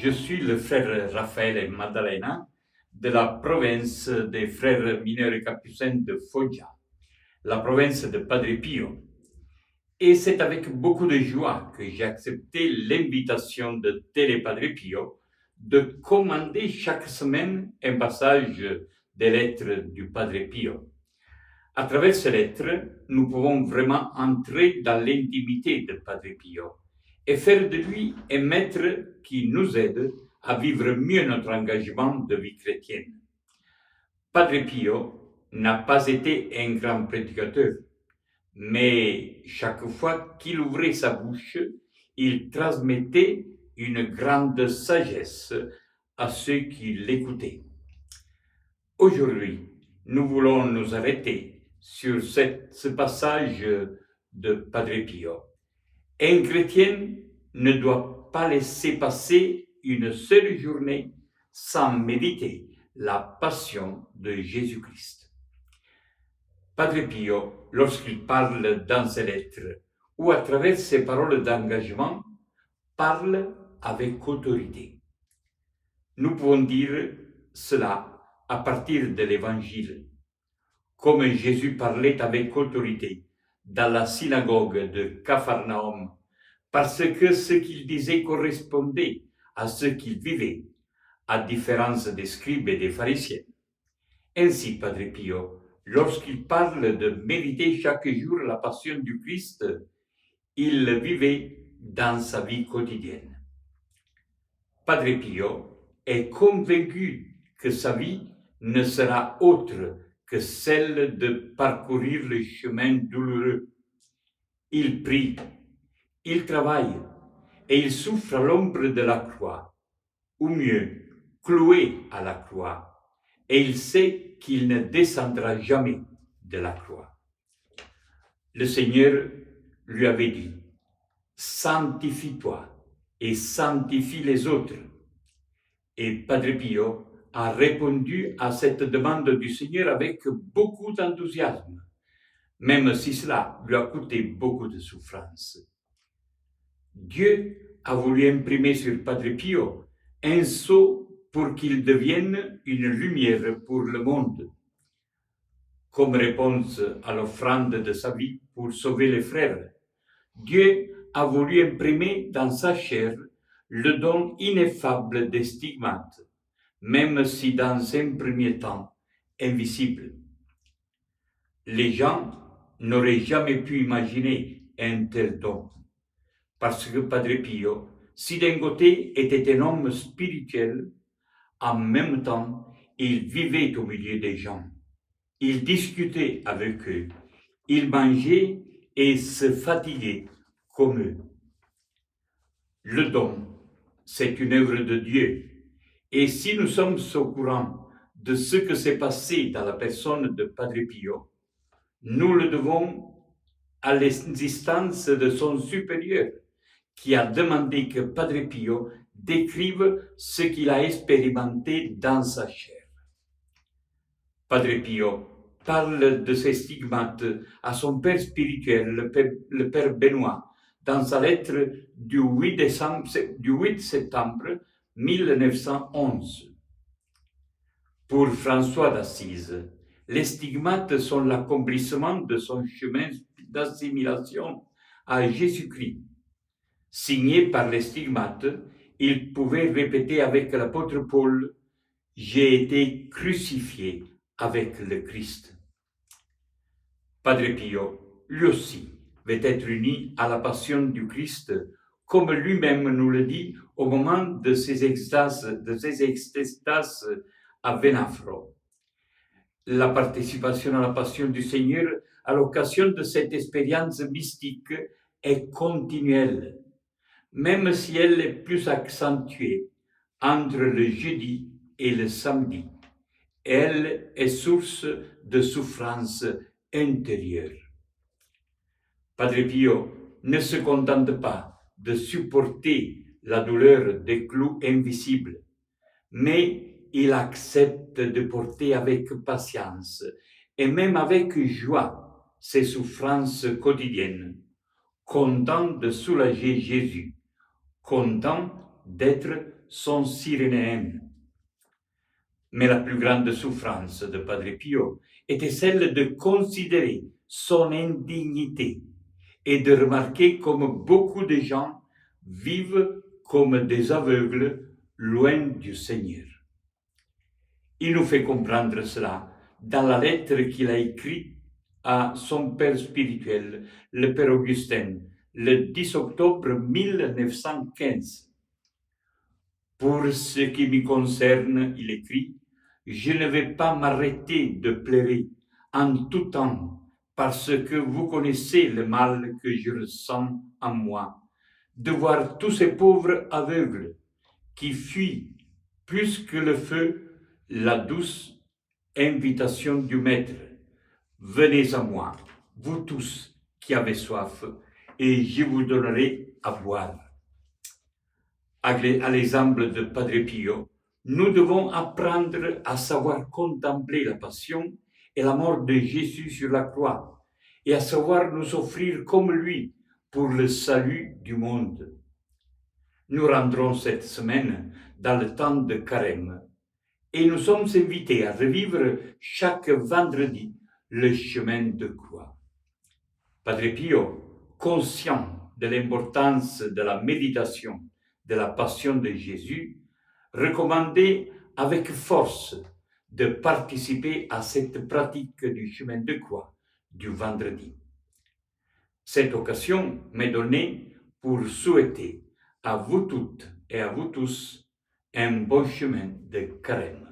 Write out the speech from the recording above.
Je suis le frère Raphaël et Maddalena de la province des frères mineurs et capucins de Foggia, la province de Padre Pio. Et c'est avec beaucoup de joie que j'ai accepté l'invitation de Télé Padre Pio de commander chaque semaine un passage des lettres du Padre Pio. À travers ces lettres, nous pouvons vraiment entrer dans l'intimité de Padre Pio et faire de lui un maître qui nous aide à vivre mieux notre engagement de vie chrétienne. Padre Pio n'a pas été un grand prédicateur, mais chaque fois qu'il ouvrait sa bouche, il transmettait une grande sagesse à ceux qui l'écoutaient. Aujourd'hui, nous voulons nous arrêter sur ce passage de Padre Pio. Un chrétien ne doit pas laisser passer une seule journée sans méditer la passion de Jésus-Christ. Padre Pio, lorsqu'il parle dans ses lettres ou à travers ses paroles d'engagement, parle avec autorité. Nous pouvons dire cela à partir de l'Évangile, comme Jésus parlait avec autorité dans la synagogue de Capharnaüm, parce que ce qu'il disait correspondait à ce qu'il vivait, à différence des scribes et des pharisiens. Ainsi, Padre Pio, lorsqu'il parle de méditer chaque jour la passion du Christ, il le vivait dans sa vie quotidienne. Padre Pio est convaincu que sa vie ne sera autre que celle de parcourir le chemin douloureux. Il prie, il travaille et il souffre à l'ombre de la croix, ou mieux, cloué à la croix, et il sait qu'il ne descendra jamais de la croix. Le Seigneur lui avait dit, « Sanctifie-toi et sanctifie les autres ». Et Padre Pio a répondu à cette demande du Seigneur avec beaucoup d'enthousiasme, même si cela lui a coûté beaucoup de souffrance. Dieu a voulu imprimer sur Padre Pio un sceau pour qu'il devienne une lumière pour le monde. Comme réponse à l'offrande de sa vie pour sauver les frères, Dieu a voulu imprimer dans sa chair le don ineffable des stigmates, même si dans un premier temps invisible. Les gens n'auraient jamais pu imaginer un tel don, parce que Padre Pio, si d'un côté était un homme spirituel, en même temps, il vivait au milieu des gens. Il discutait avec eux, il mangeait et se fatiguait comme eux. Le don, c'est une œuvre de Dieu. Et si nous sommes au courant de ce que s'est passé dans la personne de Padre Pio, nous le devons à l'existence de son supérieur, qui a demandé que Padre Pio décrive ce qu'il a expérimenté dans sa chair. Padre Pio parle de ses stigmates à son père spirituel, le père Benoît, dans sa lettre du 8 septembre 1911. Pour François d'Assise, les stigmates sont l'accomplissement de son chemin d'assimilation à Jésus-Christ. Signé par les stigmates, il pouvait répéter avec l'apôtre Paul « J'ai été crucifié avec le Christ ». Padre Pio, lui aussi, veut être uni à la passion du Christ, comme lui-même nous le dit au moment de ses extases à Venafro. La participation à la passion du Seigneur à l'occasion de cette expérience mystique est continuelle, même si elle est plus accentuée entre le jeudi et le samedi. Elle est source de souffrance intérieure. Padre Pio ne se contente pas de supporter la douleur des clous invisibles, mais il accepte de porter avec patience et même avec joie ses souffrances quotidiennes, content de soulager Jésus, content d'être sont sirénéennes. Mais la plus grande souffrance de Padre Pio était celle de considérer son indignité et de remarquer comme beaucoup de gens vivent comme des aveugles loin du Seigneur. Il nous fait comprendre cela dans la lettre qu'il a écrite à son père spirituel, le père Augustin, le 10 octobre 1915. Pour ce qui me concerne, il écrit, je ne vais pas m'arrêter de pleurer en tout temps parce que vous connaissez le mal que je ressens en moi, de voir tous ces pauvres aveugles qui fuient plus que le feu la douce invitation du Maître. Venez à moi, vous tous qui avez soif, et je vous donnerai à boire. À l'exemple de Padre Pio, nous devons apprendre à savoir contempler la passion et la mort de Jésus sur la croix, et à savoir nous offrir comme lui pour le salut du monde. Nous rentrons cette semaine dans le temps de Carême, et nous sommes invités à revivre chaque vendredi le chemin de croix. Padre Pio, conscient de l'importance de la méditation de la passion de Jésus, recommandait avec force de participer à cette pratique du chemin de croix du vendredi. Cette occasion m'est donnée pour souhaiter à vous toutes et à vous tous un bon chemin de Carême.